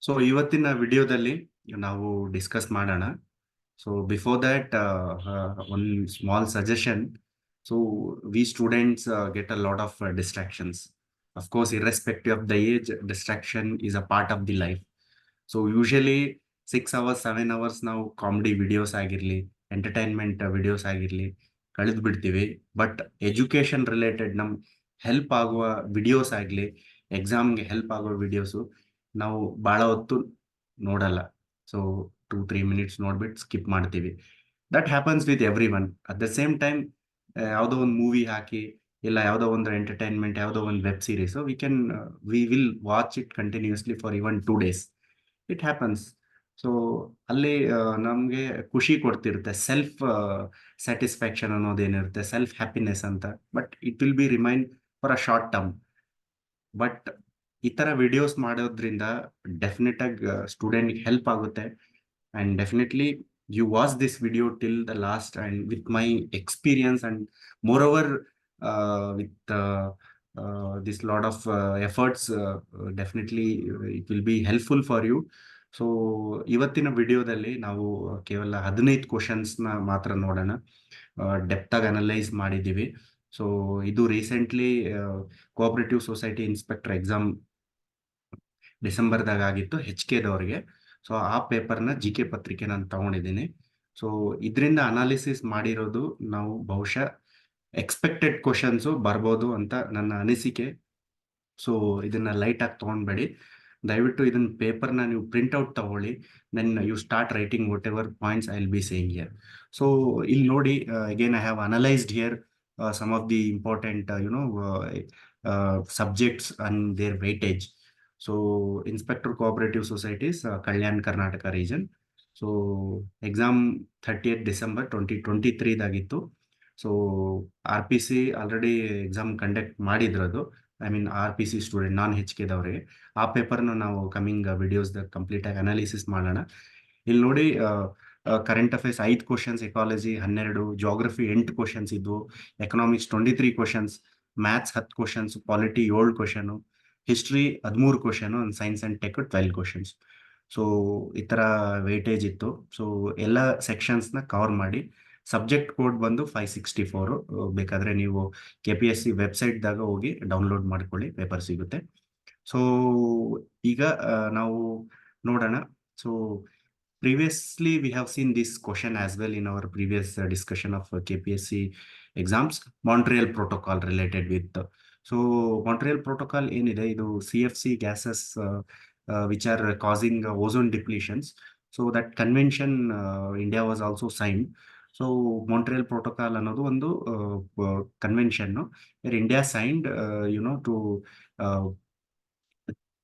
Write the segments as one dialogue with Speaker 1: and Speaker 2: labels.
Speaker 1: So ಇವತ್ತಿನ ವಿಡಿಯೋದಲ್ಲಿ ನಾವು ಡಿಸ್ಕಸ್ ಮಾಡೋಣ. So before that one small suggestion. So we students get a lot of distractions. Of course, irrespective of the age, distraction is a part of the life. So usually 6 hours, 7 hours ನಾವು comedy videos ಆಗಿರ್ಲಿ, entertainment videos ಆಗಿರ್ಲಿ ಕಳೆದು ಬಿಡ್ತೀವಿ. But education related ನಮ್ help ಆಗುವ videos ಆಗಲಿ, ಎಕ್ಸಾಮ್ಗೆ help ಆಗುವ ವಿಡಿಯೋಸು ನಾವು ಬಹಳ ಹೊತ್ತು ನೋಡಲ್ಲ. ಸೊ 2-3 ಮಿನಿಟ್ಸ್ ನೋಡ್ಬಿಟ್ಟು ಸ್ಕಿಪ್ ಮಾಡ್ತೀವಿ. That happens with every one. At the same time ಯಾವುದೋ ಒಂದು ಮೂವಿ ಹಾಕಿ, ಇಲ್ಲ ಯಾವುದೋ ಒಂದು ಎಂಟರ್ಟೈನ್ಮೆಂಟ್, ಯಾವುದೋ ಒಂದು web series, we will watch it continuously for even 2 days. It happens. So ಅಲ್ಲಿ ನಮಗೆ ಖುಷಿ ಕೊಡ್ತಿರುತ್ತೆ, ಸೆಲ್ಫ್ ಸ್ಯಾಟಿಸ್ಫ್ಯಾಕ್ಷನ್ ಅನ್ನೋದೇನಿರುತ್ತೆ, ಸೆಲ್ಫ್ ಹ್ಯಾಪಿನೆಸ್ ಅಂತ. But it will be remain for a short term. But ಈ ತರ ವಿಡಿಯೋಸ್ ಮಾಡೋದ್ರಿಂದ ಡೆಫಿನೆಟ್ ಆಗಿ ಸ್ಟೂಡೆಂಟ್ಗೆ ಹೆಲ್ಪ್ ಆಗುತ್ತೆ. And definitely you watch this video till the last, and with my experience and moreover with this lot of efforts, definitely it will be helpful for you. So ಇವತ್ತಿನ ವಿಡಿಯೋದಲ್ಲಿ ನಾವು ಕೇವಲ 15 questions ನ ಮಾತ್ರ ನೋಡೋಣ. Depth ಆಗಿ analyse ಮಾಡಿದ್ದೀವಿ. So ಇದು recently cooperative society inspector exam ಡಿಸೆಂಬರ್ದಾಗ ಆಗಿತ್ತು HK-ದವ್ರಿಗೆ. ಸೊ ಆ ಪೇಪರ್ನ GK ಪತ್ರಿಕೆ ನಾನು ತಗೊಂಡಿದ್ದೀನಿ. ಸೊ ಇದರಿಂದ ಅನಾಲಿಸಿಸ್ ಮಾಡಿರೋದು ನಾವು ಬಹುಶಃ ಎಕ್ಸ್ಪೆಕ್ಟೆಡ್ ಕ್ವಶನ್ಸು ಬರ್ಬೋದು ಅಂತ ನನ್ನ ಅನಿಸಿಕೆ. ಸೊ ಇದನ್ನ ಲೈಟ್ ಆಗಿ ತಗೊಂಡ್ಬೇಡಿ. ದಯವಿಟ್ಟು ಇದನ್ನ ಪೇಪರ್ನ ನೀವು ಪ್ರಿಂಟ್ಔಟ್ ತಗೊಳ್ಳಿ. Then you start writing whatever points I will be saying here. So ಇಲ್ಲಿ ನೋಡಿ, again I have analysed here some of the important subjects and their weightage. So Inspector Cooperative Societies, Kalyan Karnataka region. So exam 30th December 2023 dagiತ್ತು. So RPC already exam conduct ಮಾಡಿದ್ರದು. I mean RPC student, non HK-ದವ್ರಿಗೆ. ಆ ಪೇಪರ್ನ ನಾವು coming ವಿಡಿಯೋಸ್ದಾಗ complete ಆಗಿ analysis ಮಾಡೋಣ. ಇಲ್ಲಿ ನೋಡಿ, current affairs 5 questions, ecology 12, geography 8 questions ಇದ್ವು, economics 23 questions, maths 10 questions, polity 7 question, history 13 question, science and tech 12 questions. So ಈ ತರ ವೇಟೇಜ್ ಇತ್ತು. ಸೊ ಎಲ್ಲ ಸೆಕ್ಷನ್ಸ್ನ ಕವರ್ ಮಾಡಿ. ಸಬ್ಜೆಕ್ಟ್ ಕೋಡ್ ಬಂದು 564. ಬೇಕಾದ್ರೆ ನೀವು KPSC ವೆಬ್ಸೈಟ್ದಾಗ ಹೋಗಿ ಡೌನ್ಲೋಡ್ ಮಾಡ್ಕೊಳ್ಳಿ, ಪೇಪರ್ ಸಿಗುತ್ತೆ. ಸೊ ಈಗ ನಾವು ನೋಡೋಣ. So previously we have seen this question as well in our previous discussion of KPSC exams, Montreal Protocol related with. So Montreal Protocol ಏನಿದೆ, ಇದು CFC gases which are causing ozone depletions. So that convention India was also signed. So Montreal Protocol ಅನ್ನೋದು ಒಂದು convention where India signed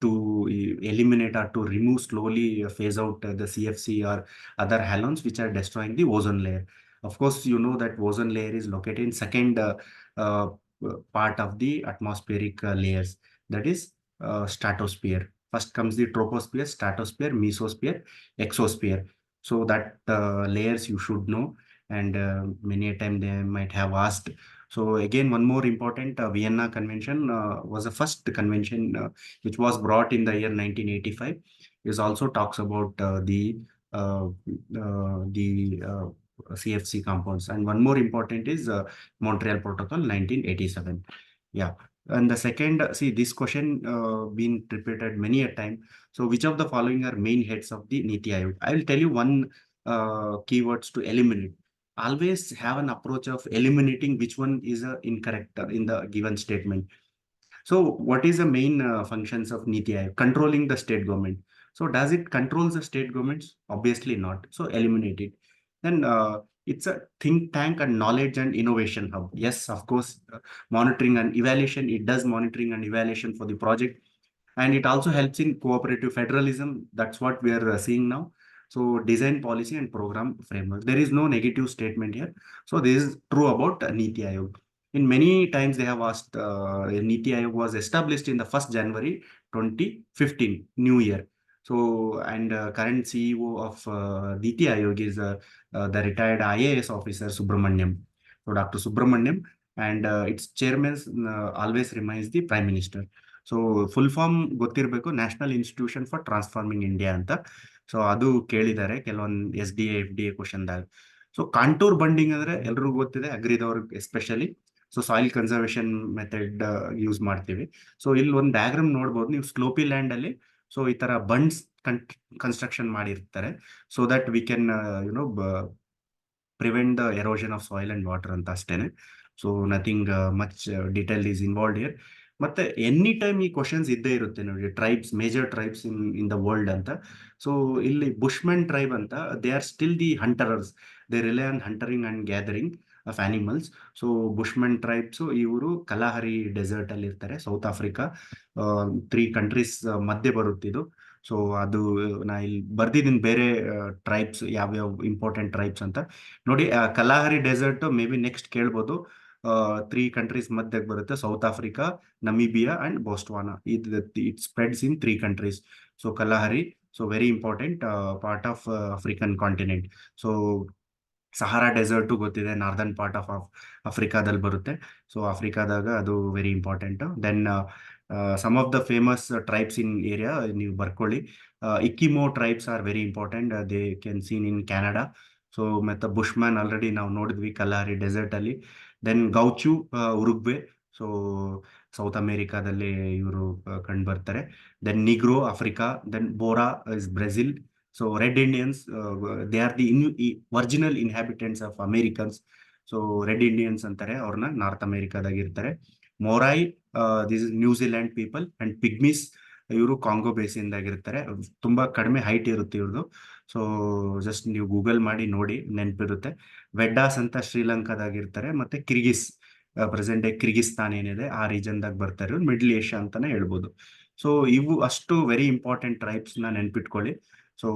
Speaker 1: to eliminate or to remove, slowly phase out the CFC or other halons which are destroying the ozone layer. Of course, you know that ozone layer is located in second part of the atmospheric layers, that is stratosphere. First comes the troposphere, stratosphere, mesosphere, exosphere. So that layers you should know, and many a time they might have asked. So again, one more important, Vienna Convention was the first convention which was brought in the year 1985. It also talks about the CFC compounds. And one more important is Montreal Protocol 1987. Yeah. And the second, see this question been repeated many a time. So which of the following are main heads of the Niti Aayog? I will tell you one keywords to eliminate. Always have an approach of eliminating which one is incorrect in the given statement. So what is the main functions of Niti Aayog? Controlling the state government. So does it control the state governments? Obviously not. So eliminate it. Then it's a think tank and knowledge and innovation hub. Yes, of course, monitoring and evaluation. It does monitoring and evaluation for the project. And it also helps in cooperative federalism. That's what we are seeing now. So design policy and program framework. There is no negative statement here. So this is true about Niti Aayog. In many times they have asked, Niti Aayog was established in the 1st January 2015, new year. So, and current CEO of Niti Aayog is the retired IAS officer Subramaniam. So Dr. Subramaniam, and its chairman always remains the Prime Minister. So full form ಗೊತ್ತಿರಬೇಕು, national institution for transforming India ಅಂತ. So ಅದು ಕೇಳಿದ್ದಾರೆ ಕೆಲವೊಂದು FDA ಕ್ವಶನ್ದಾಗ. So contour bunding ಅಂದ್ರೆ ಎಲ್ರಿಗೂ ಗೊತ್ತಿದೆ, ಅಗ್ರಿದವ್ರಿಗೆ especially. So soil conservation method use ಮಾಡ್ತೀವಿ. ಸೊ ಇಲ್ಲಿ ಒಂದು ಡಯಾಗ್ರಾಮ್ ನೋಡ್ಬೋದು ನೀವು, ಸ್ಲೋಪಿ ಲ್ಯಾಂಡ್ ಅಲ್ಲಿ ಸೊ ಈ ತರ ಬಂಡ್ಸ್ ಕನ್ಸ್ಟ್ರಕ್ಷನ್ ಮಾಡಿರ್ತಾರೆ, so that we can you know prevent the erosion of soil and water ಅಂತ ಅಷ್ಟೇನೆ. So nothing much detail is involved here. ಮತ್ತೆ ಎನಿ ಟೈಮ್ ಈ ಕ್ವಶನ್ಸ್ ಇದ್ದೇ ಇರುತ್ತೆ ನೋಡಿ, tribes, major tribes in the world ಅಂತ. ಸೊ ಇಲ್ಲಿ ಬುಷ್ಮೆನ್ ಟ್ರೈಬ್ ಅಂತ, they are still the hunters, they rely on hunting and gathering of animals. So Bushmen tribes ಇವರು Kalahari dessert ಅಲ್ಲಿ ಇರ್ತಾರೆ, ಸೌತ್ ಆಫ್ರಿಕಾ. 3 ಕಂಟ್ರೀಸ್ ಮಧ್ಯೆ ಬರುತ್ತಿದ್ದು. ಸೊ ಅದು ನಾ ಇಲ್ಲಿ ಬರ್ದಿದ್ದೀನಿ ಬೇರೆ ಟ್ರೈಬ್ಸ್, ಯಾವ್ಯಾವ ಇಂಪಾರ್ಟೆಂಟ್ ಟ್ರೈಬ್ಸ್ ಅಂತ ನೋಡಿ. Kalahari desert may be next ಕೇಳ್ಬೋದು. 3 ಕಂಟ್ರೀಸ್ ಮಧ್ಯಕ್ಕೆ ಬರುತ್ತೆ, South Africa, Namibia and Botswana. It spreads in 3 countries. So Kalahari, so very important part of African continent. So Sahara desert ಗೊತ್ತಿದೆ, ನಾರ್ದರ್ನ್ ಪಾರ್ಟ್ ಆಫ್ ಆಫ್ರಿಕಾದಲ್ಲಿ ಬರುತ್ತೆ. So ಆಫ್ರಿಕಾದಾಗ ಅದು very important. Then some of the famous tribes in area ನೀವು ಬರ್ಕೊಳ್ಳಿ. Eskimo tribes are very important, they can seen in Canada. So ಮತ್ತೆ ಬುಷ್ಮ್ಯಾನ್ already ನಾವು ನೋಡಿದ್ವಿ ಕಲಾರಿ ಡೆಸರ್ಟ್ ಅಲ್ಲಿ. Then Gaucho Uruguay, so south ಅಮೇರಿಕಾದಲ್ಲಿ ಇವರು ಕಂಡು ಬರ್ತಾರೆ. Then Negro Africa, then Bora is Brazil. So red Indians, they are the original inhabitants of Americans. So red Indians ಅಂತಾರೆ ಅವ್ರನ್ನ, ನಾರ್ತ್ ಅಮೇರಿಕಾದಾಗ ಇರ್ತಾರೆ. Maori, this is New Zealand people. And pygmies, ಇವರು Congo ಬೇಸಿನ್ದಾಗ ಇರ್ತಾರೆ. ತುಂಬಾ ಕಡಿಮೆ ಹೈಟ್ ಇರುತ್ತೆ ಇವ್ರದ್ದು. ಸೊ ಜಸ್ಟ್ ನೀವು ಗೂಗಲ್ ಮಾಡಿ ನೋಡಿ, ನೆನಪಿರುತ್ತೆ. ವೆಡ್ಡಾಸ್ ಅಂತ ಶ್ರೀಲಂಕಾದಾಗ ಇರ್ತಾರೆ. ಮತ್ತೆ ಕಿರ್ಗಿಸ್, ಪ್ರೆಸೆಂಟ್ ಡೇ ಕಿರ್ಗಿಸ್ತಾನ್ ಏನಿದೆ ಆ ರೀಜನ್ದಾಗ ಬರ್ತಾರೆ, ಮಿಡ್ಲ್ ಏಷ್ಯಾ ಅಂತಾನೆ ಹೇಳ್ಬೋದು. ಸೊ ಇವು ಅಷ್ಟು ವೆರಿ ಇಂಪಾರ್ಟೆಂಟ್ ಟ್ರೈಬ್ಸ್ ನ ನೆನ್ಪಿಟ್ಕೊಳ್ಳಿ. ಸೊ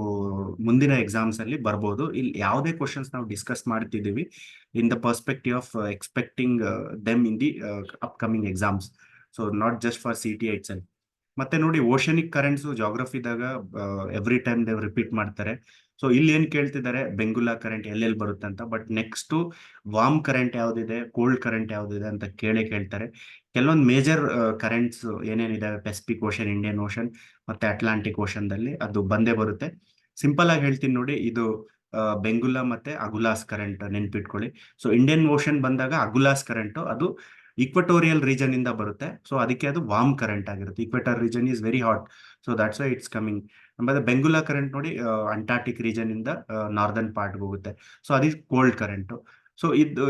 Speaker 1: ಮುಂದಿನ ಎಕ್ಸಾಮ್ಸ್ ಅಲ್ಲಿ ಬರ್ಬೋದು. ಇಲ್ಲಿ ಯಾವುದೇ ಕ್ವಶನ್ಸ್ ನಾವು ಡಿಸ್ಕಸ್ ಮಾಡ್ತಿದ್ದೀವಿ in the perspective of expecting them in the upcoming exams. So not just for CTI itself. ಮತ್ತೆ ನೋಡಿ, ಓಷನಿಕ್ ಕರೆಂಟ್ಸ್ ಜಾಗ್ರಫಿದಾಗ ಎವ್ರಿ ಟೈಮ್ ದೇವ್ ರಿಪೀಟ್ ಮಾಡ್ತಾರೆ. ಸೊ ಇಲ್ಲಿ ಏನ್ ಕೇಳ್ತಿದ್ದಾರೆ, ಬೆಂಗುಲಾ ಕರೆಂಟ್ ಎಲ್ಲೆಲ್ಲಿ ಬರುತ್ತೆ ಅಂತ. ಬಟ್ ನೆಕ್ಸ್ಟ್ ವಾರ್ಮ್ ಕರೆಂಟ್ ಯಾವ್ದಿದೆ, ಕೋಲ್ಡ್ ಕರೆಂಟ್ ಯಾವ್ದಿದೆ ಅಂತ ಕೇಳ್ತಾರೆ. ಕೆಲವೊಂದು ಮೇಜರ್ ಕರೆಂಟ್ಸ್ ಏನೇನಿದೆ, ಪೆಸಿಫಿಕ್ ಓಷನ್, ಇಂಡಿಯನ್ ಓಷನ್ ಮತ್ತೆ ಅಟ್ಲಾಂಟಿಕ್ ಓಷನ್ ದಲ್ಲಿ ಅದು ಬಂದೇ ಬರುತ್ತೆ. ಸಿಂಪಲ್ ಆಗಿ ಹೇಳ್ತೀನಿ ನೋಡಿ, ಇದು ಬೆಂಗುಲಾ ಮತ್ತೆ ಅಗುಲಾಸ್ ಕರೆಂಟ್ ನೆನ್ಪಿಟ್ಕೊಳ್ಳಿ. ಸೊ ಇಂಡಿಯನ್ ಓಷನ್ ಬಂದಾಗ ಅಗುಲಾಸ್ ಕರೆಂಟ್ ಅದು ಇಕ್ವಟೋರಿಯಲ್ ರೀಜನ್ ಇಂದ ಬರುತ್ತೆ. ಸೊ ಅದಕ್ಕೆ ಅದು ವಾರ್ಮ್ ಕರೆಂಟ್ ಆಗಿರುತ್ತೆ. Equator region is very hot, so that's why it's coming. ಆಮೇಲೆ ಬೆಂಗುಲಾ ಕರೆಂಟ್ ನೋಡಿ, ಅಂಟಾರ್ಟಿಕ್ ರೀಜನ್ ಇಂದ ನಾರ್ದರ್ನ್ ಪಾರ್ಟ್ ಹೋಗುತ್ತೆ. ಸೊ ಅದು ಕೋಲ್ಡ್ ಕರೆಂಟ್. ಸೊ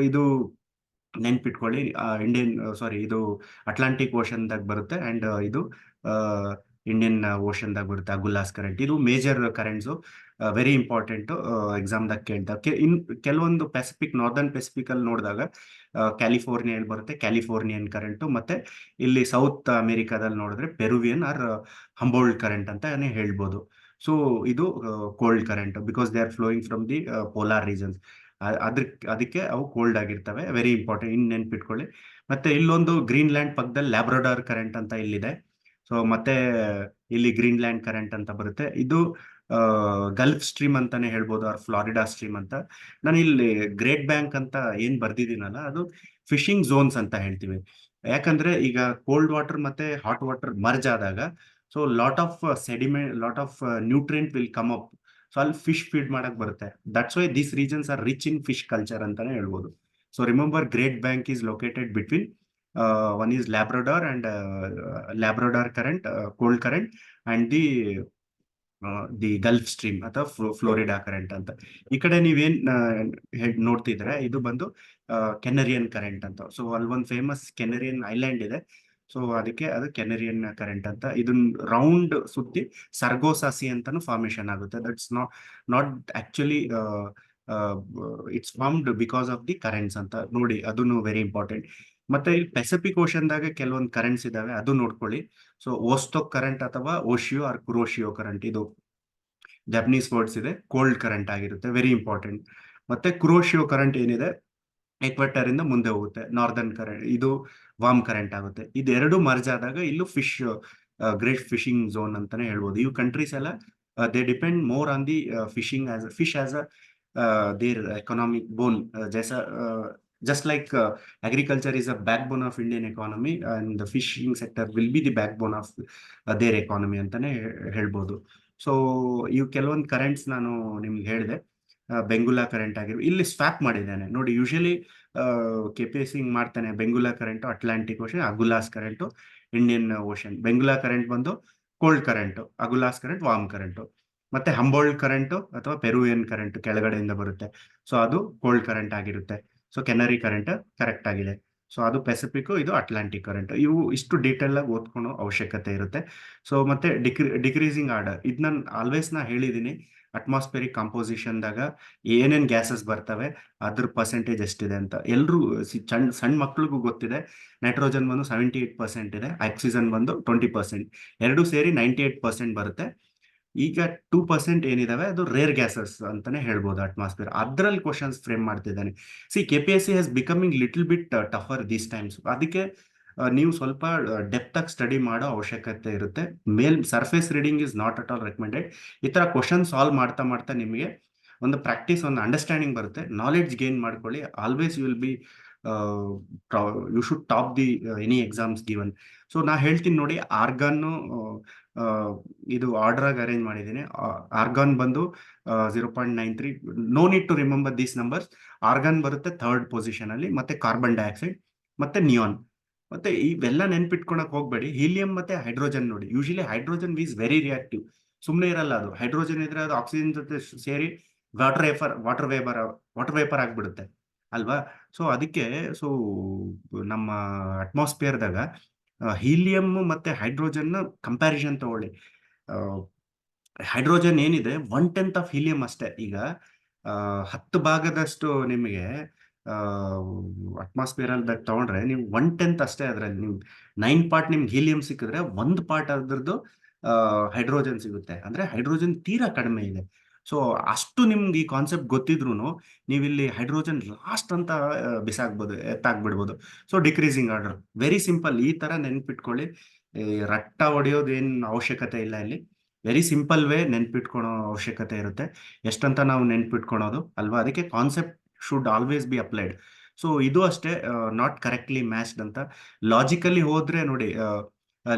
Speaker 1: ಇದು ನೆನ್ಪಿಟ್ಕೊಳ್ಳಿ. ಇಂಡಿಯನ್, ಸಾರಿ, ಇದು ಅಟ್ಲಾಂಟಿಕ್ ಓಷನ್ದಾಗ ಬರುತ್ತೆ. ಅಂಡ್ ಇದು ಇಂಡಿಯನ್ ಓಷನ್ದಾಗ ಬರುತ್ತೆ ಅಗುಲಾಸ್ ಕರೆಂಟ್. ಇದು ಮೇಜರ್ ಕರೆಂಟ್ಸ್, ವೆರಿ ಇಂಪಾರ್ಟೆಂಟ್ ಎಕ್ಸಾಮ್ದಾಗ ಕೇಳ್ತಾರೆ. ಕೆಲವೊಂದು ಪೆಸಿಫಿಕ್, ನಾರ್ದರ್ನ್ ಪೆಸಿಫಿಕ್ ಅಲ್ಲಿ ನೋಡಿದಾಗ ಕ್ಯಾಲಿಫೋರ್ನಿಯಲ್ಲಿ ಬರುತ್ತೆ ಕ್ಯಾಲಿಫೋರ್ನಿಯನ್ ಕರೆಂಟ್. ಮತ್ತೆ ಇಲ್ಲಿ ಸೌತ್ ಅಮೆರಿಕಾದಲ್ಲಿ ನೋಡಿದ್ರೆ ಪೆರುವಿಯನ್ ಆರ್ ಹಂಬೋಲ್ಡ್ ಕರೆಂಟ್ ಅಂತಾನೆ ಹೇಳ್ಬೋದು. ಸೊ ಇದು cold current, because they are flowing from the polar regions. ಅದಕ್ಕೆ ಅವು ಕೋಲ್ಡ್ ಆಗಿರ್ತವೆ. ವೆರಿ ಇಂಪಾರ್ಟೆಂಟ್, ಇನ್ ನೆನ್ಪಿಟ್ಕೊಳ್ಳಿ. ಮತ್ತೆ ಇಲ್ಲೊಂದು ಗ್ರೀನ್ಲ್ಯಾಂಡ್ ಪಕ್ಕದಲ್ಲಿ ಲ್ಯಾಬ್ರಡಾರ್ ಕರೆಂಟ್ ಅಂತ ಇಲ್ಲಿದೆ. ಸೊ ಮತ್ತೆ ಇಲ್ಲಿ ಗ್ರೀನ್ಲ್ಯಾಂಡ್ ಕರೆಂಟ್ ಅಂತ ಬರುತ್ತೆ. ಇದು ಗಲ್ಫ್ ಸ್ಟ್ರೀಮ್ ಅಂತಾನೆ ಹೇಳ್ಬೋದು, ಆರ್ ಫ್ಲಾರಿಡಾ ಸ್ಟ್ರೀಮ್ ಅಂತ. ನಾನು ಇಲ್ಲಿ ಗ್ರೇಟ್ ಬ್ಯಾಂಕ್ ಅಂತ ಏನ್ ಬರ್ದಿದ್ದೀನಲ್ಲ, ಅದು ಫಿಶಿಂಗ್ ಝೋನ್ಸ್ ಅಂತ ಹೇಳ್ತೀವಿ. ಯಾಕಂದ್ರೆ ಈಗ ಕೋಲ್ಡ್ ವಾಟರ್ ಮತ್ತೆ ಹಾಟ್ ವಾಟರ್ ಮರ್ಜ್ ಆದಾಗ, so lot of sediment, lot of nutrient will come up. So ಅಲ್ಲಿ ಫಿಶ್ ಫೀಡ್ ಮಾಡಕ್ ಬರುತ್ತೆ. That's why these regions are rich in fish culture ಅಂತಾನೆ ಹೇಳ್ಬೋದು. So remember, great bank is located between one is Labrador and Labrador current, cold current, and the Gulf Stream ಅಥವಾ Florida current ಅಂತ. ಈ ಕಡೆ ನೀವೇನ್ ನೋಡ್ತಿದ್ರೆ ಇದು ಬಂದು ಕೆನರಿಯನ್ ಕರೆಂಟ್ ಅಂತ. ಸೊ ಅಲ್ಲಿ ಒಂದು ಫೇಮಸ್ ಕೆನರಿಯನ್ ಐಲ್ಯಾಂಡ್ ಇದೆ. ಸೊ ಅದಕ್ಕೆ ಅದು ಕೆನರಿಯನ್ ಕರೆಂಟ್ ಅಂತ. ಇದನ್ನ ರೌಂಡ್ ಸುತ್ತಿ ಸರ್ಗೋಸಾಸಿ ಅಂತಾನು ಫಾರ್ಮೇಶನ್ ಆಗುತ್ತೆ. That's not actually, it's formed because of the currents ಅಂತ ನೋಡಿ. ಅದನ್ನು ವೆರಿ ಇಂಪಾರ್ಟೆಂಟ್. ಮತ್ತೆ ಇಲ್ಲಿ ಪೆಸಿಫಿಕ್ ಓಷನ್ದಾಗ ಕೆಲವೊಂದು ಕರೆಂಟ್ಸ್ ಇದಾವೆ, ಅದು ನೋಡ್ಕೊಳ್ಳಿ. ಸೊ ಓಸ್ಟೋಕ್ ಕರೆಂಟ್ ಅಥವಾ ಓಶಿಯೋ ಆರ್ ಕುರೋಶಿಯೋ ಕರೆಂಟ್, ಇದು ಜಪನೀಸ್ ವರ್ಡ್ಸ್ ಇದೆ, ಕೋಲ್ಡ್ ಕರೆಂಟ್ ಆಗಿರುತ್ತೆ, ವೆರಿ ಇಂಪಾರ್ಟೆಂಟ್. ಮತ್ತೆ ಕುರೋಶಿಯೋ ಕರೆಂಟ್ ಏನಿದೆ, ಎಕ್ವೆಟರ್ ಇಂದ ಮುಂದೆ ಹೋಗುತ್ತೆ, ನಾರ್ದರ್ನ್ ಕರೆಂಟ್, ಇದು ವಾರ್ಮ್ ಕರೆಂಟ್ ಆಗುತ್ತೆ. ಇದೆರಡು ಮರ್ಜ್ ಆದಾಗ ಇಲ್ಲೂ ಗ್ರೇಟ್ ಫಿಶಿಂಗ್ ಝೋನ್ ಅಂತಾನೆ ಹೇಳ್ಬೋದು. ಇವು ಕಂಟ್ರೀಸ್ ಎಲ್ಲ they depend more on the fishing, as fish as a their economic bone. ಜೈಸಾ just like agriculture is a backbone of Indian economy, and the fishing sector will be the backbone of their economy ಅಂತಾನೆ ಹೇಳ್ಬೋದು. So ಇವು ಕೆಲವೊಂದು currents ನಾನು ನಿಮ್ಗೆ ಹೇಳಿದೆ. ಬೆಂಗುಲಾ current ಆಗಿರ್ಬೋದು, ಇಲ್ಲಿ ಸ್ವ್ಯಾಪ್ ಮಾಡಿದ್ದಾನೆ ನೋಡಿ. ಯೂಶಲಿ KPSC ಹಿಂಗ್ ಮಾಡ್ತಾನೆ, Benguela current Atlantic ocean, Agulhas current Indian ocean. Benguela current ಬಂದು cold current, Agulhas current warm current, ಮತ್ತೆ ಹಂಬೋಲ್ಡ್ ಕರೆಂಟ್ ಅಥವಾ ಪೆರುವಿಯನ್ ಕರೆಂಟ್ ಕೆಳಗಡೆಯಿಂದ ಬರುತ್ತೆ. ಸೊ ಅದು ಕೋಲ್ಡ್ ಕರೆಂಟ್ ಆಗಿರುತ್ತೆ. ಸೊ ಕೆನರಿ ಕರೆಂಟ್ ಕರೆಕ್ಟ್ ಆಗಿದೆ. ಸೊ ಅದು ಪೆಸಿಫಿಕ್, ಇದು ಅಟ್ಲಾಂಟಿಕ್ ಕರೆಂಟ್. ಇವು ಇಷ್ಟು ಡೀಟೇಲ್ ಆಗಿ ಓದ್ಕೊಳ್ಳೋ ಅವಶ್ಯಕತೆ ಇರುತ್ತೆ. ಸೊ ಮತ್ತೆ ಡಿಕ್ರೀಸಿಂಗ್ ಆರ್ಡರ್, ಇದು ನಾನು ಆಲ್ವೇಸ್ ನಾ ಹೇಳಿದ್ದೀನಿ. ಅಟ್ಮಾಸ್ಫಿಯರಿಕ್ ಕಾಂಪೋಸಿಷನ್ದಾಗ ಏನೇನ್ ಗ್ಯಾಸಸ್ ಬರ್ತವೆ ಅದ್ರ ಪರ್ಸೆಂಟೇಜ್ ಎಷ್ಟಿದೆ ಅಂತ ಎಲ್ರು ಸಣ್ಣ ಮಕ್ಳಿಗೂ ಗೊತ್ತಿದೆ. ನೈಟ್ರೋಜನ್ ಬಂದು 78% ಇದೆ, ಆಕ್ಸಿಜನ್ ಬಂದು 20%, ಎರಡು ಸೇರಿ 98% ಬರುತ್ತೆ. ಈಗ 2% ಏನಿದಾವೆ ಅದು ರೇರ್ ಗ್ಯಾಸಸ್ ಅಂತಾನೆ ಹೇಳ್ಬೋದು ಅಟ್ಮಾಸ್ಫಿಯರ್. ಅದ್ರಲ್ಲಿ ಕ್ವಶನ್ಸ್ ಫ್ರೇಮ್ ಮಾಡ್ತಿದ್ದಾನೆ. KPSC has becoming little bit tougher these times. ಅದಕ್ಕೆ ನೀವು ಸ್ವಲ್ಪ ಡೆಪ್ತ್ ಆಗಿ ಸ್ಟಡಿ ಮಾಡೋ ಅವಶ್ಯಕತೆ ಇರುತ್ತೆ. Surface reading is not at all recommended. ಈ ತರ ಕ್ವಶನ್ ಸಾಲ್ವ್ ಮಾಡ್ತಾ ಮಾಡ್ತಾ ನಿಮಗೆ ಒಂದು ಪ್ರಾಕ್ಟೀಸ್, ಒಂದು ಅಂಡರ್ಸ್ಟ್ಯಾಂಡಿಂಗ್ ಬರುತ್ತೆ. ನಾಲೆಡ್ಜ್ ಗೇನ್ ಮಾಡ್ಕೊಳ್ಳಿ. Always you will be, you should top the any exams given. So ನಾ ಹೇಳ್ತೀನಿ ನೋಡಿ, ಆರ್ಗಾನ್ ಇದು ಆರ್ಡರ್ ಆಗಿ ಅರೇಂಜ್ ಮಾಡಿದ್ದೀನಿ. ಆರ್ಗಾನ್ ಬಂದು 0.93. No need to remember these numbers. Argon ಬರುತ್ತೆ ಥರ್ಡ್ ಪೊಸಿಷನ್ ಅಲ್ಲಿ, ಮತ್ತೆ ಕಾರ್ಬನ್ ಡೈಆಕ್ಸೈಡ್ ಮತ್ತೆ ನಿಯಾನ್. ಮತ್ತೆ ಇವೆಲ್ಲ ನೆನ್ಪಿಟ್ಕೊಳಕ್ ಹೋಗ್ಬೇಡಿ. ಹೀಲಿಯಂ ಮತ್ತೆ ಹೈಡ್ರೋಜನ್ ನೋಡಿ, usually hydrogen is very reactive, ಸುಮ್ಮನೆ ಇರಲ್ಲ ಅದು. ಹೈಡ್ರೋಜನ್ ಇದ್ರೆ ಅದು ಆಕ್ಸಿಜನ್ ಜೊತೆ ಸೇರಿ ವಾಟರ್ ವೇಪರ್ ಆಗ್ಬಿಡುತ್ತೆ ಅಲ್ವಾ. ಸೊ ಅದಕ್ಕೆ, ಸೊ ನಮ್ಮ ಅಟ್ಮಾಸ್ಫಿಯರ್ದಾಗ ಹೀಲಿಯಂ ಮತ್ತೆ ಹೈಡ್ರೋಜನ್ ಕಂಪ್ಯಾರಿಸನ್ ತಗೊಳ್ಳಿ. ಹೈಡ್ರೋಜನ್ ಏನಿದೆ 1/10 ಆಫ್ ಹೀಲಿಯಂ ಅಷ್ಟೇ. ಈಗ 10 ಭಾಗದಷ್ಟು ನಿಮಗೆ ಅಟ್ಮಾಸ್ಫಿಯರ್ ಅಲ್ಲಿ ತಗೊಂಡ್ರೆ ನೀವು 1/10 ಅಷ್ಟೇ. ಅದ್ರಲ್ಲಿ ನೀವು 9 ಪಾರ್ಟ್ ನಿಮ್ಗೆ ಹೀಲಿಯಂ ಸಿಕ್ಕಿದ್ರೆ 1 ಪಾರ್ಟ್ ಅದ್ರದ್ದು ಹೈಡ್ರೋಜನ್ ಸಿಗುತ್ತೆ. ಅಂದ್ರೆ ಹೈಡ್ರೋಜನ್ ತೀರಾ ಕಡಿಮೆ ಇದೆ. ಸೊ ಅಷ್ಟು ನಿಮ್ಗೆ ಈ ಕಾನ್ಸೆಪ್ಟ್ ಗೊತ್ತಿದ್ರು ನೀವಿಲ್ಲಿ ಹೈಡ್ರೋಜನ್ ಲಾಸ್ಟ್ ಅಂತ ಬಿಸಾಕ್ಬೋದು, ಎತ್ತಾಕ್ಬಿಡ್ಬೋದು. So decreasing order very simple. ಈ ತರ ನೆನ್ಪಿಟ್ಕೊಳ್ಳಿ. ರಟ್ಟ ಹೊಡೆಯೋದು ಏನ್ ಅವಶ್ಯಕತೆ ಇಲ್ಲ ಇಲ್ಲಿ. ವೆರಿ ಸಿಂಪಲ್ ವೇ ನೆನ್ಪಿಟ್ಕೊಳೋ ಅವಶ್ಯಕತೆ ಇರುತ್ತೆ. ಎಷ್ಟಂತ ನಾವು ನೆನ್ಪಿಟ್ಕೊಳೋದು ಅಲ್ವಾ. ಅದಕ್ಕೆ concept should always be applied. So ಇದು ಅಷ್ಟೇ, ನಾಟ್ ಕರೆಕ್ಟ್ಲಿ ಮ್ಯಾಚ್ಡ್ ಅಂತ. ಲಾಜಿಕಲಿ ಹೋದ್ರೆ ನೋಡಿ,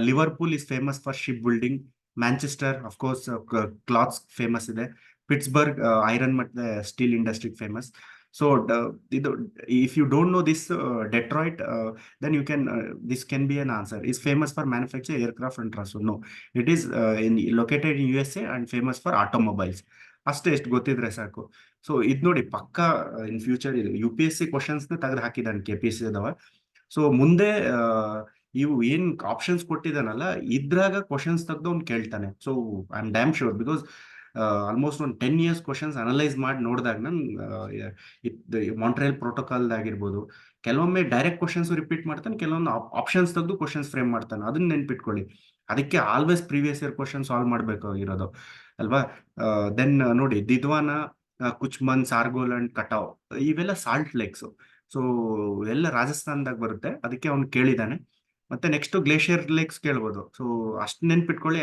Speaker 1: Liverpool is famous for ship building. Manchester of course clothes famous ಇದೆ. ಪಿಟ್ಸ್ಬರ್ಗ್ ಐರನ್ ಮತ್ತೆ ಸ್ಟೀಲ್ ಇಂಡಸ್ಟ್ರಿ ಫೇಮಸ್. ಸೊ ಇದು, if you don't know this, Detroit, then you can, this can be an answer. Is famous for manufacture aircraft and transport. No, it is located in USA and famous for automobiles. ಅಷ್ಟೇ, ಎಷ್ಟು ಗೊತ್ತಿದ್ರೆ ಸಾಕು. So ಇದು ನೋಡಿ ಪಕ್ಕ in future ಇದು UPSC questions ನ ತೆಗೆದು ಹಾಕಿದ್ದಾನೆ KPSC ಅದಾವ. ಸೊ ಮುಂದೆ ಇವು ಏನ್ ಆಪ್ಷನ್ಸ್ ಕೊಟ್ಟಿದ್ದಾನಲ್ಲ, ಇದ್ರಾಗ ಕ್ವಶನ್ಸ್ ತೆಗೆದು ಅವ್ನು ಕೇಳ್ತಾನೆ. So I am dam sure, because almost ಒಂದು 10 years ಕ್ವಶನ್ಸ್ ಅನಲೈಸ್ ಮಾಡಿ ನೋಡಿದಾಗ ನನ್ ಮಾಂಟ್ರಿಯಲ್ ಪ್ರೋಟೋಕಾಲ್ ಆಗಿರ್ಬೋದು, ಕೆಲವೊಮ್ಮೆ ಡೈರೆಕ್ಟ್ ಕ್ವಶನ್ಸ್ ರಿಪೀಟ್ ಮಾಡ್ತಾನೆ, ಕೆಲವೊಂದು ಆಪ್ಷನ್ಸ್ ತೆಗೆದು ಕ್ವಶನ್ಸ್ ಫ್ರೇಮ್ ಮಾಡ್ತಾನೆ. ಅದನ್ನ ನೆನ್ಪಿಟ್ಕೊಳ್ಳಿ. ಅದಕ್ಕೆ always previous year question solve ಮಾಡ್ಬೇಕಾಗಿರೋದು ಅಲ್ವಾ. ದೆನ್ ನೋಡಿ, ದಿದ್ವಾನ, ಕುಚ್ಮನ್, ಸಾರ್ಗೋಲ್ ಅಂಡ್ ಕಟಾವ್, ಇವೆಲ್ಲ ಸಾಲ್ಟ್ ಲೇಕ್ಸ್. ಸೊ ಎಲ್ಲ ರಾಜಸ್ಥಾನದಾಗ ಬರುತ್ತೆ. ಅದಕ್ಕೆ ಅವ್ನು ಕೇಳಿದಾನೆ. ಮತ್ತೆ ನೆಕ್ಸ್ಟ್ ಗ್ಲೇಷಿಯರ್ ಲೇಕ್ಸ್ ಕೇಳ್ಬೋದು. ಸೊ ಅಷ್ಟು ನೆನ್ಪಿಟ್ಕೊಳ್ಳಿ.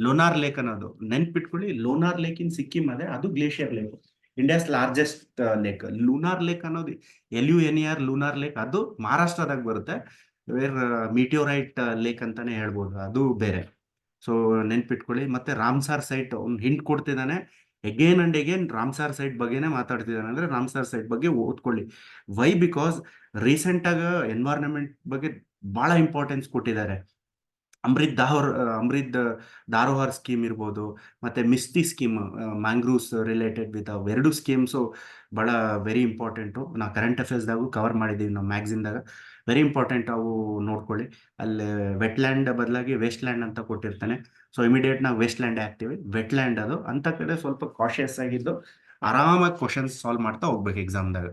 Speaker 1: ಲೋನಾರ್ ಲೇಕ್ ಅನ್ನೋದು ನೆನ್ಪಿಟ್ಕೊಳ್ಳಿ. ಲೋನಾರ್ ಲೇಕ್ ಇನ್ ಸಿಕ್ಕಿಂ ಅದೇ, ಅದು glacier lake, India's largest lake. Lunar lake ಅನ್ನೋದು LUNAR ಲೂನಾರ್ ಲೇಕ್, ಅದು ಮಹಾರಾಷ್ಟ್ರದಾಗ ಬರುತ್ತೆ. ವೇರ್ ಮೀಟಿಯೋರೈಟ್ ಲೇಕ್ ಅಂತಾನೆ ಹೇಳ್ಬೋದು, ಅದು ಬೇರೆ. ಸೊ ನೆನ್ಪಿಟ್ಕೊಳ್ಳಿ. ಮತ್ತೆ ರಾಮ್ಸಾರ್ ಸೈಟ್ ಒಂದು ಹಿಂಟ್ ಕೊಡ್ತಿದ್ದಾನೆ. Again and again Ramsar site ಬಗ್ಗೆನೇ ಮಾತಾಡ್ತಿದ್ದಾನೆ. ಅಂದ್ರೆ ರಾಮ್ಸಾರ್ ಸೈಟ್ ಬಗ್ಗೆ ಓದ್ಕೊಳ್ಳಿ. ವೈ? ಬಿಕಾಸ್ ರೀಸೆಂಟ್ ಆಗ ಎನ್ವೈರನ್ಮೆಂಟ್ ಬಗ್ಗೆ ಬಹಳ ಇಂಪಾರ್ಟೆನ್ಸ್ ಕೊಟ್ಟಿದ್ದಾರೆ. ಅಮೃತ್ ದಾರೋಹರ್ ಸ್ಕೀಮ್ ಇರ್ಬೋದು, ಮತ್ತೆ Mishti scheme, mangroves related with ಎರಡು ಸ್ಕೀಮ್ಸು ಬಹಳ ವೆರಿ ಇಂಪಾರ್ಟೆಂಟು. ನಾವು ಕರೆಂಟ್ ಅಫೇರ್ಸ್ದಾಗೂ ಕವರ್ ಮಾಡಿದ್ದೀವಿ ನಮ್ಮ ಮ್ಯಾಗ್ಝಿನ್ದಾಗ. ವೆರಿ ಇಂಪಾರ್ಟೆಂಟ್, ಅವು ನೋಡ್ಕೊಳ್ಳಿ. ಅಲ್ಲಿ ವೆಟ್ಲ್ಯಾಂಡ್ ಬದಲಾಗಿ ವೆಸ್ಟ್ ಲ್ಯಾಂಡ್ ಅಂತ ಕೊಟ್ಟಿರ್ತಾನೆ. ಸೊ ಇಮಿಡಿಯೇಟ್ ನಾವು ವೆಸ್ಟ್ ಲ್ಯಾಂಡ್ ಹಾಕ್ತೀವಿ. ವೆಟ್ಲ್ಯಾಂಡ್ ಅದು ಅಂತ ಕಡೆ ಸ್ವಲ್ಪ ಕಾಶಿಯಸ್ ಆಗಿದ್ದು ಆರಾಮಾಗಿ ಕ್ವಶನ್ಸ್ ಸಾಲ್ವ್ ಮಾಡ್ತಾ ಹೋಗ್ಬೇಕು ಎಕ್ಸಾಮ್ದಾಗ.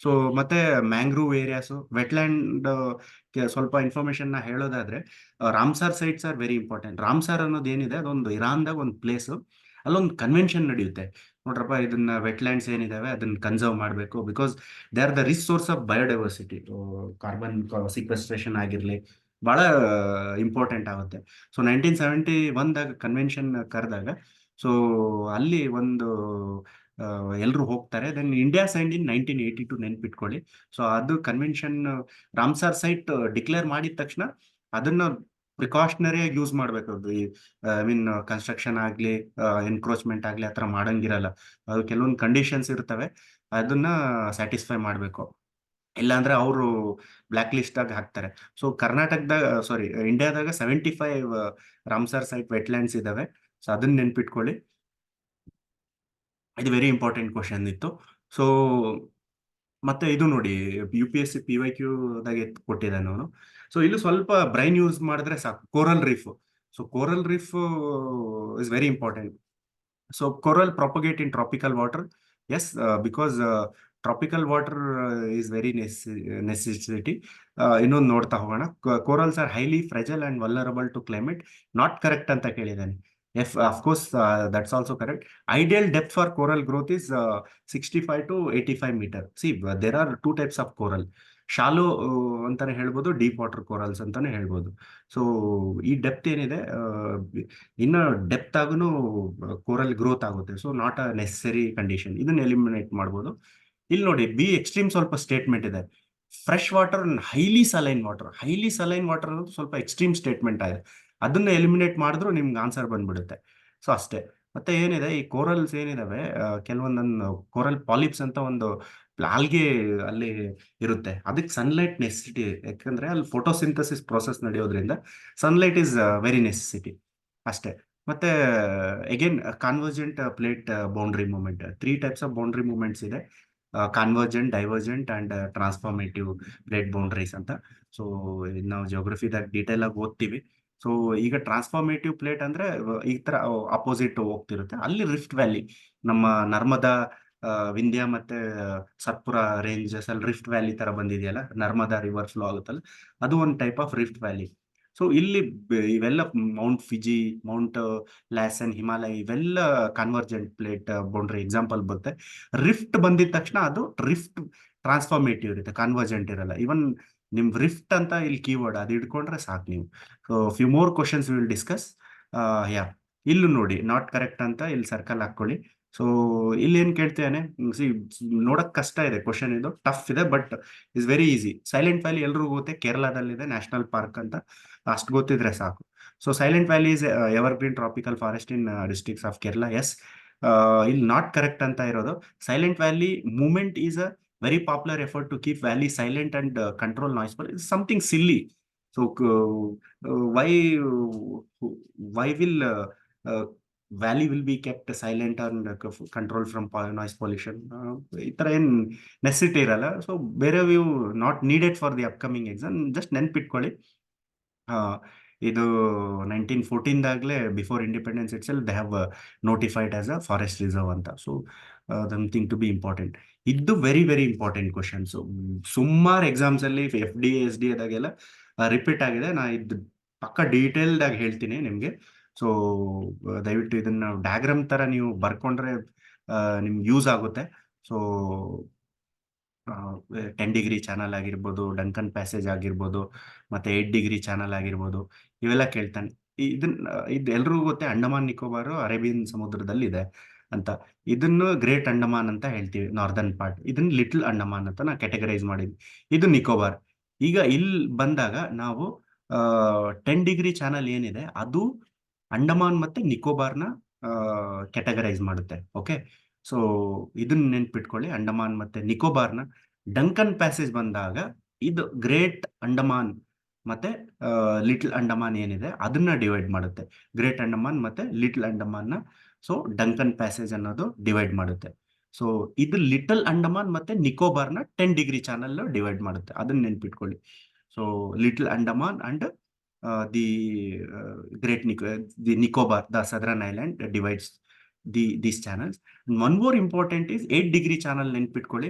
Speaker 1: ಸೊ ಮತ್ತೆ ಮ್ಯಾಂಗ್ರೂವ್ ಏರಿಯಾಸು, ವೆಟ್ಲ್ಯಾಂಡ್ ಸ್ವಲ್ಪ ಇನ್ಫಾರ್ಮೇಶನ್ ನ ಹೇಳೋದಾದ್ರೆ, Ramsar sites are very important. Ramsar ಅನ್ನೋದು ಏನಿದೆ, ಅದೊಂದು ಇರಾನ್ದಾಗ ಒಂದು ಪ್ಲೇಸು. ಅಲ್ಲೊಂದು ಕನ್ವೆನ್ಷನ್ ನಡೆಯುತ್ತೆ. ನೋಡ್ರಪ್ಪ, ಇದನ್ನ ವೆಟ್ಲ್ಯಾಂಡ್ಸ್ ಏನಿದಾವೆ ಅದನ್ನ ಕನ್ಸರ್ವ್ ಮಾಡಬೇಕು, because they are the rich source of biodiversity. Carbon sequestration ಆಗಿರ್ಲಿ, ಬಹಳ ಇಂಪಾರ್ಟೆಂಟ್ ಆಗುತ್ತೆ. ಸೊ 1971ದಾಗ ಕನ್ವೆನ್ಷನ್ ಕರೆದಾಗ, ಸೊ ಅಲ್ಲಿ ಒಂದು ಎಲ್ಲರೂ ಹೋಗ್ತಾರೆ. ದೆನ್ ಇಂಡಿಯಾ ಸೈನ್ ಇನ್ 1982 ನೆನ್ಪಿಟ್ಕೊಳ್ಳಿ. ಸೊ ಅದು ಕನ್ವೆನ್ಷನ್ ರಾಮ್ಸಾರ್ ಸೈಟ್ ಡಿಕ್ಲೇರ್ ಮಾಡಿದ ತಕ್ಷಣ ಅದನ್ನ ಪ್ರಿಕಾಷನರಿಯಾಗಿ ಯೂಸ್ ಮಾಡ್ಬೇಕು. ಅದು ಐ ಮೀನ್ ಕನ್ಸ್ಟ್ರಕ್ಷನ್ ಆಗ್ಲಿ ಎನ್ಕ್ರೋಚ್ಮೆಂಟ್ ಆಗ್ಲಿ ಆತರ ಮಾಡಂಗಿರಲ್ಲ. ಅದು ಕೆಲವೊಂದು ಕಂಡೀಷನ್ಸ್ ಇರ್ತವೆ, ಅದನ್ನ ಸ್ಯಾಟಿಸ್ಫೈ ಮಾಡ್ಬೇಕು. ಇಲ್ಲಾಂದ್ರೆ ಅವರು ಬ್ಲಾಕ್ ಲಿಸ್ಟ್ ಆಗಿ ಹಾಕ್ತಾರೆ. ಸೊ ಕರ್ನಾಟಕದಾಗ ಸಾರಿ ಇಂಡಿಯಾದಾಗ 75 ರಾಮ್ಸಾರ್ ಸೈಟ್ ವೆಟ್ಲ್ಯಾಂಡ್ಸ್ ಇದಾವೆ. ಸೊ ಅದನ್ನ ನೆನ್ಪಿಟ್ಕೊಳ್ಳಿ. ಇದು ವೆರಿ ಇಂಪಾರ್ಟೆಂಟ್ ಕ್ವಶನ್ ಇತ್ತು. ಸೊ ಮತ್ತೆ ಇದು ನೋಡಿ, UPSC PYQ ದಾಗ ಕೊಟ್ಟಿದ್ದಾನೆ ಅವನು. ಸೊ ಇಲ್ಲಿ ಸ್ವಲ್ಪ ಬ್ರೈನ್ ಯೂಸ್ ಮಾಡಿದ್ರೆ ಸಾಕು. Coral reef. So coral reef is very important. So coral propagate in tropical water. Yes, because tropical water is very necessity. ಇನ್ನೊಂದು ನೋಡ್ತಾ ಹೋಗೋಣ. Corals are highly fragile and vulnerable to climate. Not correct ಅಂತ ಕೇಳಿದ್ದಾನೆ. If of course that's also correct. Ideal depth for coral growth is 65 to 85 meter. See, there are two types of coral. Shallow ಅಂತಾನೆ ಹೇಳ್ಬೋದು, deep water corals ಅಂತಾನೆ ಹೇಳ್ಬೋದು. So ಈ depth ಏನಿದೆ, ಇನ್ನ depth ಆಗೂ coral growth ಆಗುತ್ತೆ. So not a necessary condition. ಇದನ್ನ ಎಲಿಮಿನೇಟ್ ಮಾಡ್ಬೋದು. ಇಲ್ಲಿ ನೋಡಿ, ಬಿ ಎಕ್ಸ್ಟ್ರೀಮ್ ಸ್ವಲ್ಪ ಸ್ಟೇಟ್ಮೆಂಟ್ ಇದೆ. Fresh water highly saline water. Highly saline water ಅನ್ನೋದು ಸ್ವಲ್ಪ ಎಕ್ಸ್ಟ್ರೀಮ್ ಸ್ಟೇಟ್ಮೆಂಟ್ ಆಗಿದೆ. ಅದನ್ನ ಎಲಿಮಿನೇಟ್ ಮಾಡಿದ್ರು ನಿಮ್ಗೆ ಆನ್ಸರ್ ಬಂದ್ಬಿಡುತ್ತೆ. ಸೊ ಅಷ್ಟೇ. ಮತ್ತೆ ಏನಿದೆ, ಈ ಕೋರಲ್ಸ್ ಏನಿದಾವೆ, ಕೆಲವೊಂದೊಂದು ಕೋರಲ್ ಪಾಲಿಪ್ಸ್ ಅಂತ ಒಂದು ಆಲ್ಗೆ ಅಲ್ಲಿ ಇರುತ್ತೆ. ಅದಕ್ಕೆ ಸನ್ಲೈಟ್ ನೆಸೆಸಿಟಿ. ಯಾಕಂದ್ರೆ ಅಲ್ಲಿ ಫೋಟೋಸಿಂಥಸಿಸ್ ಪ್ರೋಸೆಸ್ ನಡೆಯೋದ್ರಿಂದ ಸನ್ಲೈಟ್ ಇಸ್ ವೆರಿ ನೆಸೆಸಿಟಿ. ಅಷ್ಟೇ. ಮತ್ತೆ again convergent plate boundary movement. 3 types of boundary movements ಇದೆ: convergent, divergent and transformative plate boundaries ಅಂತ. ಸೊ ನಾವು ಜಿಯೋಗ್ರಫಿದಾಗ ಡೀಟೇಲ್ ಆಗಿ ಓದ್ತೀವಿ. ಸೊ ಈಗ ಟ್ರಾನ್ಸ್ಫಾರ್ಮೇಟಿವ್ ಪ್ಲೇಟ್ ಅಂದ್ರೆ ಈ ತರ ಅಪೋಸಿಟ್ ಹೋಗ್ತಿರುತ್ತೆ. ಅಲ್ಲಿ ರಿಫ್ಟ್ ವ್ಯಾಲಿ, ನಮ್ಮ ನರ್ಮದಾ, ವಿಂಧ್ಯ ಮತ್ತೆ ಸತ್ಪುರ ರೇಂಜಸ್ ಅಲ್ಲಿ ರಿಫ್ಟ್ ವ್ಯಾಲಿ ತರ ಬಂದಿದೆಯಲ್ಲ, ನರ್ಮದಾ ರಿವರ್ ಫ್ಲೋ ಆಗುತ್ತಲ್ಲ, ಅದು ಒಂದು type of rift valley. So ಇಲ್ಲಿ ಇವೆಲ್ಲ ಮೌಂಟ್ ಫಿಜಿ, ಮೌಂಟ್ ಲ್ಯಾಸನ್, ಹಿಮಾಲಯ, ಇವೆಲ್ಲ ಕನ್ವರ್ಜೆಂಟ್ ಪ್ಲೇಟ್ ಬೌಂಡ್ರಿ ಎಕ್ಸಾಂಪಲ್ ಬರುತ್ತೆ. ರಿಫ್ಟ್ ಬಂದಿದ ತಕ್ಷಣ ಅದು ರಿಫ್ಟ್ ಟ್ರಾನ್ಸ್ಫಾರ್ಮೇಟಿವ್ ಇರುತ್ತೆ, ಕನ್ವರ್ಜೆಂಟ್ ಇರಲ್ಲ. ಇವನ್ ನಿಮ್ ರಿಫ್ಟ್ ಅಂತ ಇಲ್ಲಿ ಕೀವರ್ಡ್ ಅದು ಇಟ್ಕೊಂಡ್ರೆ ಸಾಕು ನೀವು. So few more questions will discuss. Yeah, ಇಲ್ಲೂ ನೋಡಿ ನಾಟ್ ಕರೆಕ್ಟ್ ಅಂತ ಇಲ್ಲಿ ಸರ್ಕಲ್ ಹಾಕೊಳ್ಳಿ. ಸೊ ಇಲ್ಲಿ ಏನ್ ಕೇಳ್ತೇನೆ, ನೋಡಕ್ ಕಷ್ಟ ಇದೆ ಕ್ವಶನ್, ಇದು ಟಫ್ ಇದೆ, but is very easy. Silent valley ಎಲ್ರಿಗೂ ಗೊತ್ತೆ, ಕೇರಳದಲ್ಲಿದೆ, ನ್ಯಾಷನಲ್ ಪಾರ್ಕ್ ಅಂತ. ಅಷ್ಟು ಗೊತ್ತಿದ್ರೆ ಸಾಕು. So silent valley is ever green tropical forest in districts of Kerala. S, ಇಲ್ಲಿ ನಾಟ್ ಕರೆಕ್ಟ್ ಅಂತ ಇರೋದು. Silent valley movement is a very popular effort to keep valley silent and control noise. It's something silly. So Y will valley will be kept silent and control from noise pollution? ಈ ತರ ಏನ್ necessity ಇರಲ್ಲ. So ಬೇರೆ view not needed for the upcoming exam. Just ನೆನ್ಪಿಟ್ಕೊಳ್ಳಿ. ಇದು 1914 ದಾಗ್ಲೇ, before independence itself they have notified as a forest reserve ಅಂತ. So thing to be important. ಇದು ವೆರಿ ವೆರಿ ಇಂಪಾರ್ಟೆಂಟ್ ಕ್ವಶನ್ಸ್. ಸುಮಾರು ಎಕ್ಸಾಮ್ಸ್ ಅಲ್ಲಿ FD SDA ದಾಗೆಲ್ಲ repeat ಆಗಿದೆ. ನಾ ಇದು ಪಕ್ಕ ಡೀಟೇಲ್ಡ್ ಆಗಿ ಹೇಳ್ತೀನಿ ನಿಮ್ಗೆ. ಸೊ ದಯವಿಟ್ಟು ಇದನ್ನ ಡಯಾಗ್ರಾಮ್ ತರ ನೀವು ಬರ್ಕೊಂಡ್ರೆ ನಿಮ್ಗೆ ಯೂಸ್ ಆಗುತ್ತೆ. ಸೊ 10 ಡಿಗ್ರಿ ಚಾನಲ್ ಆಗಿರ್ಬೋದು, ಡಂಕನ್ ಪ್ಯಾಸೇಜ್ ಆಗಿರ್ಬೋದು, ಮತ್ತೆ 8 ಡಿಗ್ರಿ ಚಾನಲ್ ಆಗಿರ್ಬೋದು, ಇವೆಲ್ಲ ಕೇಳ್ತಾನೆ. ಇದು ಎಲ್ರಿಗೂ ಗೊತ್ತೆ, ಅಂಡಮಾನ್ ನಿಕೋಬಾರ್ ಅರೇಬಿಯನ್ ಸಮುದ್ರದಲ್ಲಿ ಇದೆ ಅಂತ. ಇದನ್ನು ಗ್ರೇಟ್ ಅಂಡಮಾನ್ ಅಂತ ಹೇಳ್ತೀವಿ, ನಾರ್ದರ್ನ್ ಪಾರ್ಟ್. ಇದನ್ನ ಲಿಟಲ್ ಅಂಡಮಾನ್ ಅಂತ ನಾ ಕ್ಯಾಟಗರೈಸ್ ಮಾಡಿದ್ವಿ. ಇದು ನಿಕೋಬಾರ್. ಈಗ ಇಲ್ಲಿ ಬಂದಾಗ ನಾವು 10 ಡಿಗ್ರಿ ಚಾನಲ್ ಏನಿದೆ ಅದು ಅಂಡಮಾನ್ ಮತ್ತೆ ನಿಕೋಬಾರ್ನ ಕ್ಯಾಟಗರೈಸ್ ಮಾಡುತ್ತೆ. ಓಕೆ, ಸೊ ಇದನ್ನ ನೆನ್ಪಿಟ್ಕೊಳ್ಳಿ, ಅಂಡಮಾನ್ ಮತ್ತೆ ನಿಕೋಬಾರ್ನ. ಡಂಕನ್ ಪ್ಯಾಸೇಜ್ ಬಂದಾಗ ಇದು ಗ್ರೇಟ್ ಅಂಡಮಾನ್ ಮತ್ತೆ ಲಿಟಲ್ ಅಂಡಮಾನ್ ಏನಿದೆ ಅದನ್ನ ಡಿವೈಡ್ ಮಾಡುತ್ತೆ. ಗ್ರೇಟ್ ಅಂಡಮಾನ್ ಮತ್ತೆ ಲಿಟಲ್ ಅಂಡಮಾನ್ನ ಸೊ ಡಂಕನ್ ಪ್ಯಾಸೇಜ್ ಅನ್ನೋದು ಡಿವೈಡ್ ಮಾಡುತ್ತೆ. ಸೊ ಇದು ಲಿಟಲ್ ಅಂಡಮಾನ್ ಮತ್ತೆ ನಿಕೋಬಾರ್ನ 10 ಡಿಗ್ರಿ ಚಾನಲ್ ಡಿವೈಡ್ ಮಾಡುತ್ತೆ. ಅದನ್ನ ನೆನ್ಪಿಟ್ಕೊಳ್ಳಿ. So little Andaman and the great Nicobar, the southern island divides these channels. And one more important is 8 degree channel ನೆನ್ಪಿಟ್ಕೊಳ್ಳಿ.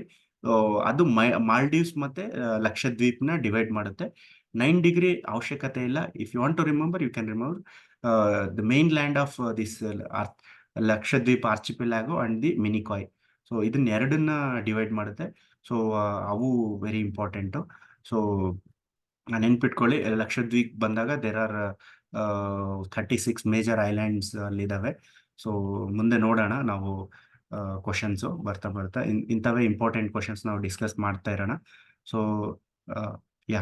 Speaker 1: ಅದು ಮಾಲ್ಡೀವ್ಸ್ ಮತ್ತೆ ಲಕ್ಷದ್ವೀಪ್ನ ಡಿವೈಡ್ ಮಾಡುತ್ತೆ. 9 ಡಿಗ್ರಿ ಅವಶ್ಯಕತೆ ಇಲ್ಲ. If you want to remember, you can remember the mainland of this Lakshadweep archipelago and the Minicoy. So ಇದನ್ನ ಎರಡನ್ನ divide ಮಾಡುತ್ತೆ. So ಅವು ವೆರಿ ಇಂಪಾರ್ಟೆಂಟ್. ಸೊ ನೆನ್ಪಿಟ್ಕೊಳ್ಳಿ, ಲಕ್ಷದ್ವೀಪ್ ಬಂದಾಗ ದೇರ್ ಆರ್ 36 ಮೇಜರ್ ಐಲ್ಯಾಂಡ್ಸ್ ಅಲ್ಲಿದ್ದಾವೆ. ಸೊ ಮುಂದೆ ನೋಡೋಣ ನಾವು ಕ್ವಶನ್ಸು ಬರ್ತಾ ಇಂಥವೇ ಇಂಪಾರ್ಟೆಂಟ್ ಕ್ವಶನ್ಸ್ ನಾವು ಡಿಸ್ಕಸ್ ಮಾಡ್ತಾ ಇರೋಣ. So yeah,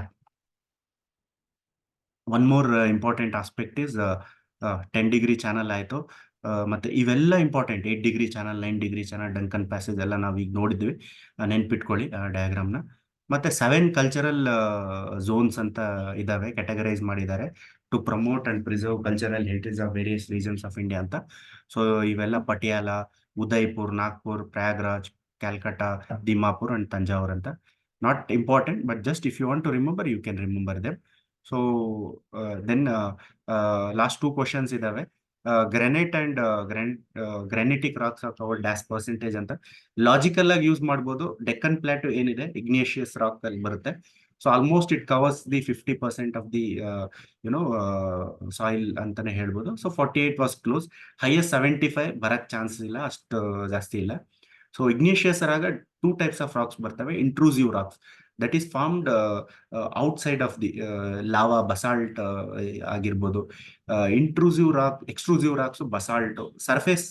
Speaker 1: one more important aspect is 10 degree channel ಆಯಿತು. ಮತ್ತೆ ಇವೆಲ್ಲ important, 8 degree channel, 9 degree channel, Duncan passage ಎಲ್ಲ ನಾವು ಈಗ ನೋಡಿದ್ವಿ. ನೆನ್ಪಿಟ್ಕೊಳ್ಳಿ ಡಯಾಗ್ರಾಮ್ನ. ಮತ್ತೆ 7 ಕಲ್ಚರಲ್ ಝೋನ್ಸ್ ಅಂತ ಇದಾವೆ, ಕ್ಯಾಟಗರೈಸ್ ಮಾಡಿದ್ದಾರೆ to promote and preserve cultural heritage of various regions of India ಅಂತ. ಸೊ ಇವೆಲ್ಲ ಪಟಿಯಾಲ, ಉದಯ್ಪುರ್, ನಾಗ್ಪುರ್, ಪ್ರಯಾಗ್ರಾಜ್, ಕ್ಯಾಲ್ಕಟಾ, ದಿಮಾಪುರ್ ಅಂಡ್ ತಂಜಾವೂರ್ ಅಂತ. Not important, but just if you want to remember you can remember them. So then last 2 questions ಇದಾವೆ. Granite and granitic rocks are covered dash percentage ಅಂತ. Logical ಆಗಿ use ಮಾಡ್ಬೋದು. Deccan plateau ಏನಿದೆ igneous rock ಅಲ್ಲಿ ಬರುತ್ತೆ. So almost it covers the 50% of the soil ಅಂತಾನೆ ಹೇಳ್ಬೋದು. So 48 was close. Highest 75 ಬರಕ್ ಚಾನ್ಸ್ ಇಲ್ಲ, ಅಷ್ಟು ಜಾಸ್ತಿ ಇಲ್ಲ. ಸೊ ಇಗ್ನೇಷಿಯಸ್ ಆಗ 2 ಟೈಪ್ಸ್ ಆಫ್ ರಾಕ್ಸ್ ಬರ್ತವೆ. Intrusive rocks that is formed outside of the lava, basalt ಆಗಿರ್ಬೋದು. Intrusive rock, extrusive rocks basalt surface,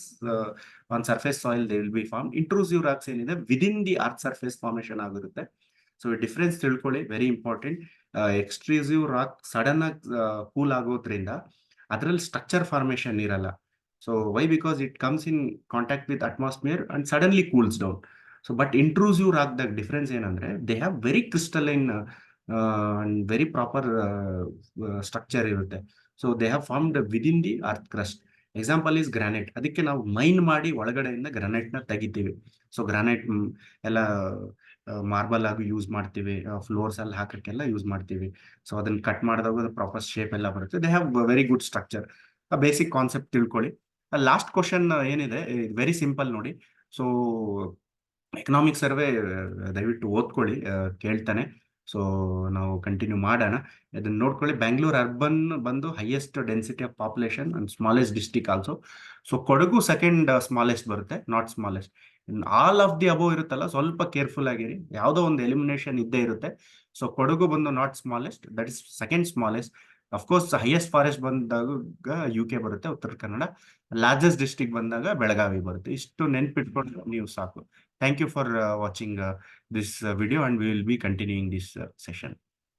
Speaker 1: on surface soil they will be form. Intrusive rocks ಏನಿದೆ within the earth surface formation ಆಗಿರುತ್ತೆ. ಸೊ difference ತಿಳ್ಕೊಳ್ಳಿ, very important. Extrusive rock sudden ಆಗಿ cool ಆಗೋದ್ರಿಂದ ಅದರಲ್ಲಿ structure formation ಇರಲ್ಲ. So why? Because it comes in contact with atmosphere and suddenly cools down. So but intrusive ರಾಕ್ದಾಗ difference ಏನಂದ್ರೆ they have very crystalline and very proper structure ಇರುತ್ತೆ. So they have formed within the earth crust. Example is granite. ಅದಕ್ಕೆ ನಾವು mine ಮಾಡಿ ಒಳಗಡೆಯಿಂದ granite ನ ತೆಗಿತೀವಿ. ಸೊ ಗ್ರಾನೈಟ್ ಎಲ್ಲ ಮಾರ್ಬಲ್ ಆಗಿ ಯೂಸ್ ಮಾಡ್ತೀವಿ, ಫ್ಲೋರ್ಸ್ ಅಲ್ಲಿ ಹಾಕಕ್ಕೆಲ್ಲ ಯೂಸ್ ಮಾಡ್ತೀವಿ. ಸೊ ಅದನ್ನ ಕಟ್ ಮಾಡಿದಾಗ ಪ್ರಾಪರ್ ಶೇಪ್ ಎಲ್ಲ ಬರುತ್ತೆ. They have very good structure. Basic concept ತಿಳ್ಕೊಳ್ಳಿ. ಲಾಸ್ಟ್ ಕ್ವಶನ್ ಏನಿದೆ ವೆರಿ ಸಿಂಪಲ್ ನೋಡಿ. ಸೊ ಎಕನಾಮಿಕ್ ಸರ್ವೆ ದಯವಿಟ್ಟು ಓದ್ಕೊಳ್ಳಿ, ಕೇಳ್ತಾನೆ. ಸೊ ನಾವು ಕಂಟಿನ್ಯೂ ಮಾಡೋಣ. ಇದನ್ನ ನೋಡ್ಕೊಳ್ಳಿ. ಬ್ಯಾಂಗ್ಳೂರ್ ಅರ್ಬನ್ ಬಂದು highest density of population and smallest district also. So Kodagu second smallest ಬರುತ್ತೆ, not smallest. All of the above ಇರುತ್ತಲ್ಲ, ಸ್ವಲ್ಪ ಕೇರ್ಫುಲ್ ಆಗಿರಿ, ಯಾವುದೋ ಒಂದು ಎಲಿಮಿನೇಷನ್ ಇದ್ದೇ ಇರುತ್ತೆ. ಸೊ ಕೊಡಗು ಬಂದು not smallest, that is second smallest. Of course highest forest ಬಂದಾಗ UK ಬರುತ್ತೆ, ಉತ್ತರ ಕನ್ನಡ. ಲಾರ್ಜೆಸ್ಟ್ ಡಿಸ್ಟಿಕ್ ಬಂದಾಗ ಬೆಳಗಾವಿ ಬರುತ್ತೆ. ಇಷ್ಟು ನೆನ್ಪಿಟ್ಕೊಂಡು ನೀವು ಸಾಕು. Thank you for watching this video, and we will be continuing this session.